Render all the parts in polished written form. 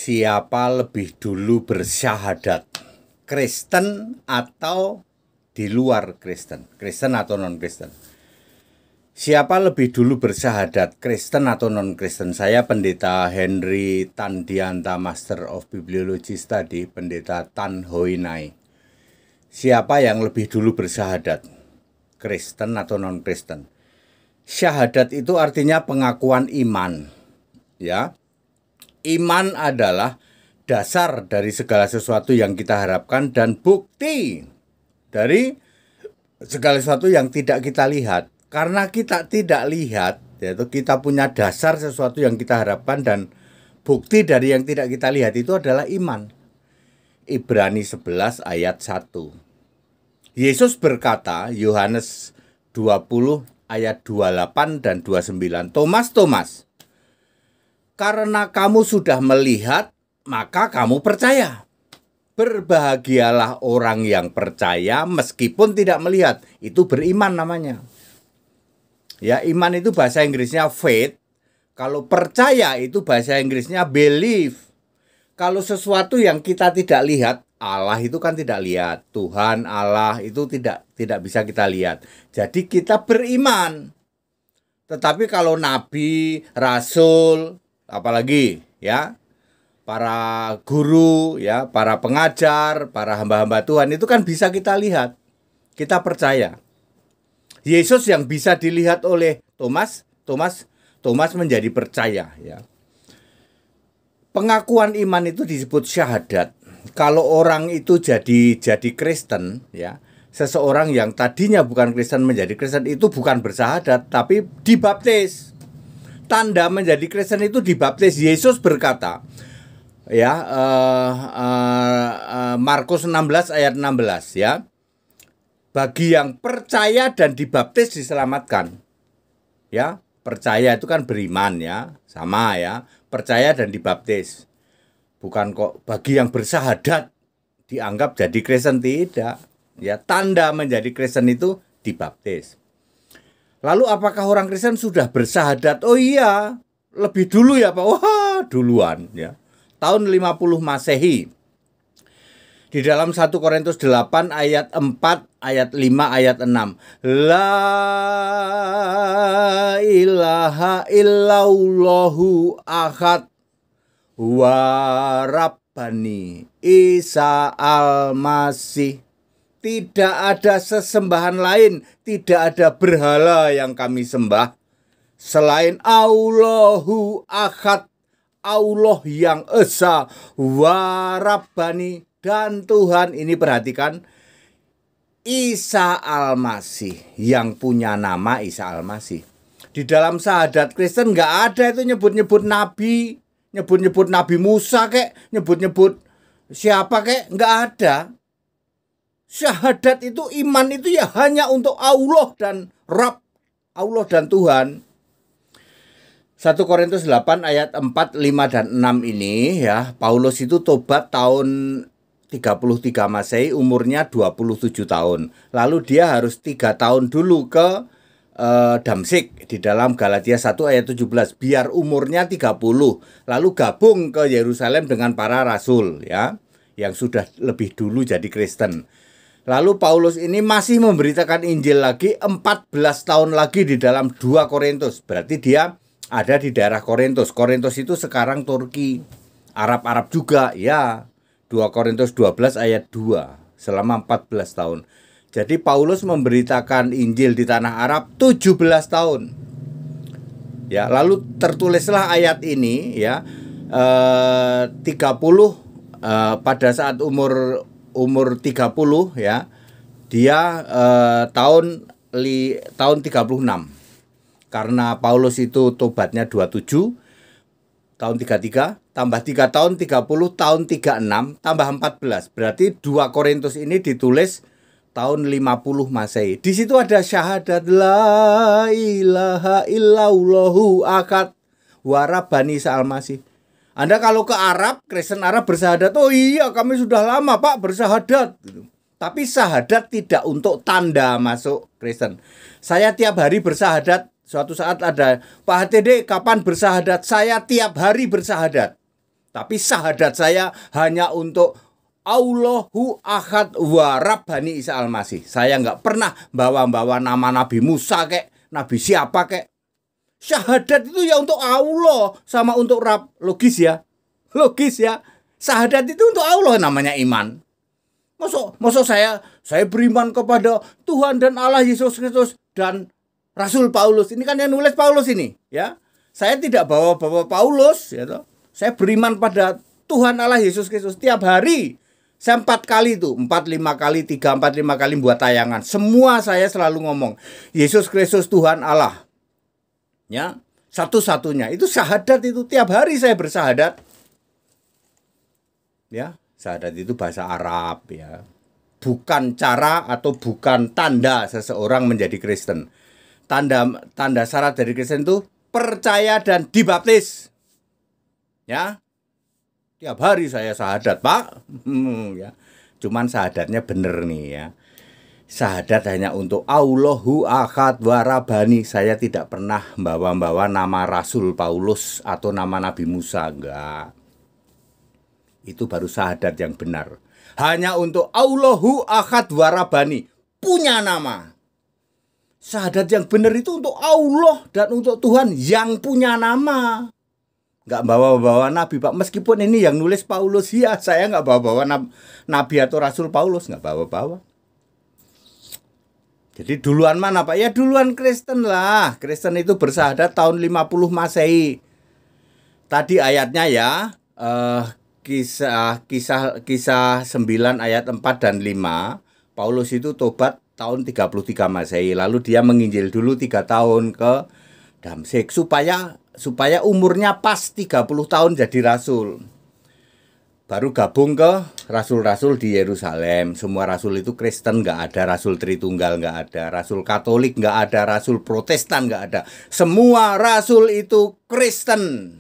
Siapa lebih dulu bersyahadat? Kristen atau di luar Kristen? Kristen atau non-Kristen? Siapa lebih dulu bersyahadat? Kristen atau non-Kristen? Saya Pendeta Henry Tandianta, Master of Bibliology Study, Pendeta Tan Hoi Nai. Siapa yang lebih dulu bersyahadat? Kristen atau non-Kristen? Syahadat itu artinya pengakuan iman, ya. Iman adalah dasar dari segala sesuatu yang kita harapkan dan bukti dari segala sesuatu yang tidak kita lihat. Karena kita tidak lihat, yaitu kita punya dasar sesuatu yang kita harapkan dan bukti dari yang tidak kita lihat itu adalah iman. Ibrani 11 ayat 1. Yesus berkata, Yohanes 20 ayat 28 dan 29, Thomas, Thomas, karena kamu sudah melihat, maka kamu percaya. Berbahagialah orang yang percaya meskipun tidak melihat. Itu beriman namanya. Ya, iman itu bahasa Inggrisnya faith. Kalau percaya itu bahasa Inggrisnya believe. Kalau sesuatu yang kita tidak lihat, Allah itu kan tidak lihat. Tuhan, Allah itu tidak bisa kita lihat. Jadi kita beriman. Tetapi kalau nabi, rasul, apalagi ya para guru, ya para pengajar, para hamba-hamba Tuhan itu kan bisa kita lihat, kita percaya. Yesus yang bisa dilihat oleh Thomas menjadi percaya, ya. Pengakuan iman itu disebut syahadat. Kalau orang itu jadi Kristen, ya, seseorang yang tadinya bukan Kristen menjadi Kristen itu bukan bersyahadat tapi dibaptis. Tanda menjadi Kristen itu dibaptis. Yesus berkata, ya, Markus 16 ayat 16, ya, bagi yang percaya dan dibaptis diselamatkan. Ya, percaya itu kan beriman, ya, sama, ya, percaya dan dibaptis. Bukan kok bagi yang bersyahadat dianggap jadi Kristen, tidak. Ya, tanda menjadi Kristen itu dibaptis. Lalu apakah orang Kristen sudah bersyahadat? Oh iya, lebih dulu ya Pak. Wah, duluan, ya. Tahun 50 Masehi. Di dalam 1 Korintus 8 ayat 4, ayat 5, ayat 6. La ilaha illallahu ahad wa rabbani Isa al-Masih. Tidak ada sesembahan lain, tidak ada berhala yang kami sembah selain Allahu Ahad, Allah yang Esa, wa Rabbani, dan Tuhan. Ini perhatikan, Isa al-Masih, yang punya nama Isa al-Masih. Di dalam syahadat Kristen nggak ada itu nyebut-nyebut nabi, nyebut-nyebut Nabi Musa kek, nyebut-nyebut siapa kek, nggak ada. Syahadat itu, iman itu ya hanya untuk Allah dan Rabb, Allah dan Tuhan. 1 Korintus 8 ayat 4, 5, dan 6 ini, ya, Paulus itu tobat tahun 33 Masehi, umurnya 27 tahun. Lalu dia harus 3 tahun dulu ke Damsik di dalam Galatia 1 ayat 17 biar umurnya 30. Lalu gabung ke Yerusalem dengan para rasul, ya, yang sudah lebih dulu jadi Kristen. Lalu Paulus ini masih memberitakan Injil lagi 14 tahun lagi di dalam 2 Korintus. Berarti dia ada di daerah Korintus. Korintus itu sekarang Turki. Arab-Arab juga, ya. 2 Korintus 12 ayat 2 selama 14 tahun. Jadi Paulus memberitakan Injil di tanah Arab 17 tahun. Ya, lalu tertulislah ayat ini, ya. 30 pada saat umur 30, ya, dia tahun 36. Karena Paulus itu tobatnya 27, tahun 33, tambah 3 tahun 30, tahun 36, tambah 14. Berarti 2 Korintus ini ditulis tahun 50 Masehi. Di situ ada syahadat la ilaha illallahu akad wa rabbani Isa al-Masih. Anda kalau ke Arab, Kristen Arab bersyahadat, oh iya kami sudah lama Pak bersyahadat. Tapi syahadat tidak untuk tanda masuk Kristen. Saya tiap hari bersyahadat. Suatu saat ada, Pak HTD kapan bersyahadat? Saya tiap hari bersyahadat. Tapi syahadat saya hanya untuk Allahu Ahad wa Rabbani Isa Al-Masih. Saya nggak pernah bawa-bawa nama Nabi Musa kek, Nabi siapa kek. Syahadat itu ya untuk Allah sama untuk Rabb. Logis ya. Logis ya. Syahadat itu untuk Allah, namanya iman. Masa saya beriman kepada Tuhan dan Allah Yesus Kristus dan Rasul Paulus. Ini kan yang nulis Paulus ini, ya. Saya tidak bawa-bawa Paulus, ya toh. Saya beriman pada Tuhan Allah Yesus Kristus tiap hari. Saya 4 kali itu, 4, 5 kali, 3, 4, 5 kali buat tayangan. Semua saya selalu ngomong, Yesus Kristus Tuhan Allah. Ya, satu-satunya. Itu syahadat itu, tiap hari saya bersahadat. Ya, syahadat itu bahasa Arab ya. Bukan cara atau bukan tanda seseorang menjadi Kristen. Tanda syarat dari Kristen itu percaya dan dibaptis. Ya. Tiap hari saya syahadat, Pak. Ya. Cuman syahadatnya bener nih ya. Syahadat hanya untuk Allahu Ahad wa Rabbani. Saya tidak pernah bawa-bawa nama Rasul Paulus atau nama Nabi Musa, enggak. Itu baru syahadat yang benar. Hanya untuk Allahu Ahad wa Rabbani, punya nama. Syahadat yang benar itu untuk Allah dan untuk Tuhan yang punya nama. Nggak bawa-bawa nabi, Pak. Meskipun ini yang nulis Paulus, ya saya nggak bawa-bawa nabi atau Rasul Paulus, nggak bawa-bawa. Jadi duluan mana, Pak? Ya duluan Kristen lah. Kristen itu bersahadat tahun 50 Masehi. Tadi ayatnya ya, kisah 9 ayat 4 dan 5. Paulus itu tobat tahun 33 Masehi. Lalu dia menginjil dulu 3 tahun ke Damsyik supaya umurnya pas 30 tahun jadi rasul. Baru gabung ke rasul-rasul di Yerusalem. Semua rasul itu Kristen, nggak ada rasul Tritunggal, nggak ada rasul Katolik, nggak ada rasul Protestan, nggak ada. Semua rasul itu Kristen.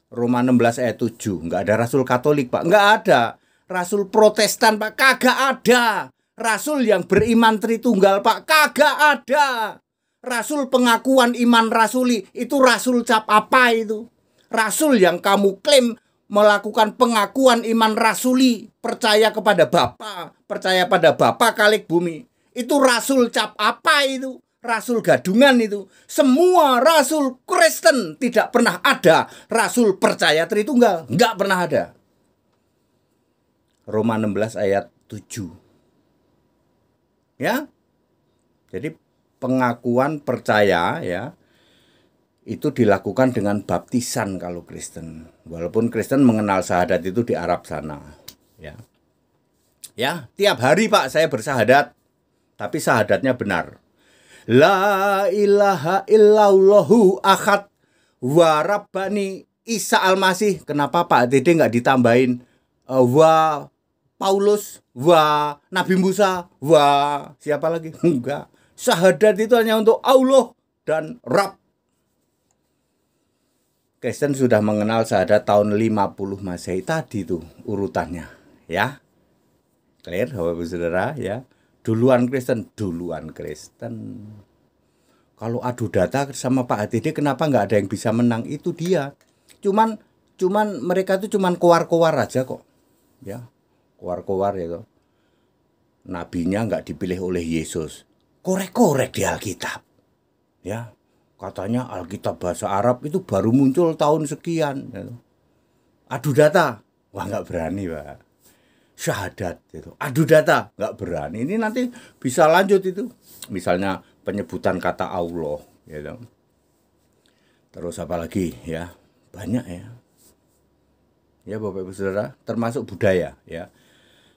Roma 16 ayat 7. Nggak ada rasul Katolik, Pak. Nggak ada. Rasul Protestan, Pak. Kagak ada. Rasul yang beriman Tritunggal, Pak. Kagak ada. Rasul pengakuan iman rasuli, itu rasul cap apa itu? Rasul yang kamu klaim melakukan pengakuan iman rasuli, percaya kepada Bapa, percaya pada Bapa Khalik bumi. Itu rasul cap apa itu? Rasul gadungan itu. Semua rasul Kristen, tidak pernah ada rasul percaya Tritunggal. Enggak pernah ada. Roma 16 ayat 7. Ya. Jadi pengakuan percaya ya itu dilakukan dengan baptisan kalau Kristen. Walaupun Kristen mengenal syahadat itu di Arab sana, ya. Ya, tiap hari Pak saya bersahadat, tapi syahadatnya benar. La ilaha illallahu ahad wa Rabbani Isa Al-Masih. Kenapa Pak Dede nggak ditambahin wa Paulus, wa Nabi Musa, wa siapa lagi? Enggak. Syahadat itu hanya untuk Allah dan Rabb. Kristen sudah mengenal syahadat tahun 50 Masehi tadi tuh urutannya, ya. Clear, Bapak Ibu Saudara, ya. Duluan Kristen. Kalau adu data sama Pak HTD, kenapa nggak ada yang bisa menang? Itu dia. Cuman mereka tuh cuman kowar-kowar aja kok, ya. Kowar-kowar ya toh. Nabinya nggak dipilih oleh Yesus. Korek-korek di Alkitab, ya. Katanya Alkitab bahasa Arab itu baru muncul tahun sekian. Adu data, wah nggak berani, Pak. Syahadat itu, adu data nggak berani. Ini nanti bisa lanjut itu, misalnya penyebutan kata Allah, gitu. Terus apa lagi, ya, banyak ya. Ya Bapak Ibu Saudara, termasuk budaya, ya.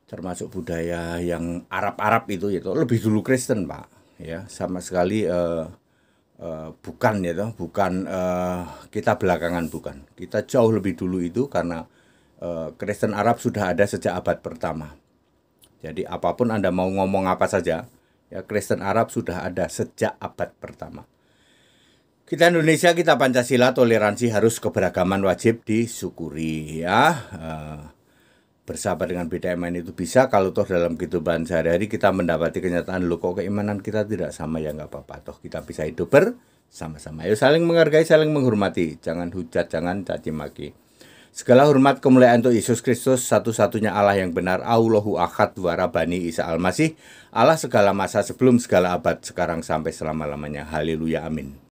Termasuk budaya yang Arab-Arab itu lebih dulu Kristen, Pak. Ya, sama sekali bukan ya toh, bukan kita belakangan, bukan. Kita jauh lebih dulu itu karena Kristen Arab sudah ada sejak abad pertama. Jadi apapun Anda mau ngomong apa saja, ya Kristen Arab sudah ada sejak abad pertama. Kita Indonesia, kita Pancasila, toleransi harus, keberagaman wajib disyukuri, ya. Bersahabat dengan beda iman itu bisa, kalau toh dalam kehidupan sehari-hari kita mendapati kenyataan, loh kok keimanan kita tidak sama, ya nggak apa-apa, toh kita bisa hidup bersama-sama. Ayo saling menghargai, saling menghormati, jangan hujat, jangan caci maki. Segala hormat kemuliaan untuk Yesus Kristus, satu-satunya Allah yang benar, Allahu Ahad wa Rabbani Isa Al-Masih, Allah segala masa sebelum segala abad, sekarang sampai selama-lamanya. Haleluya, amin.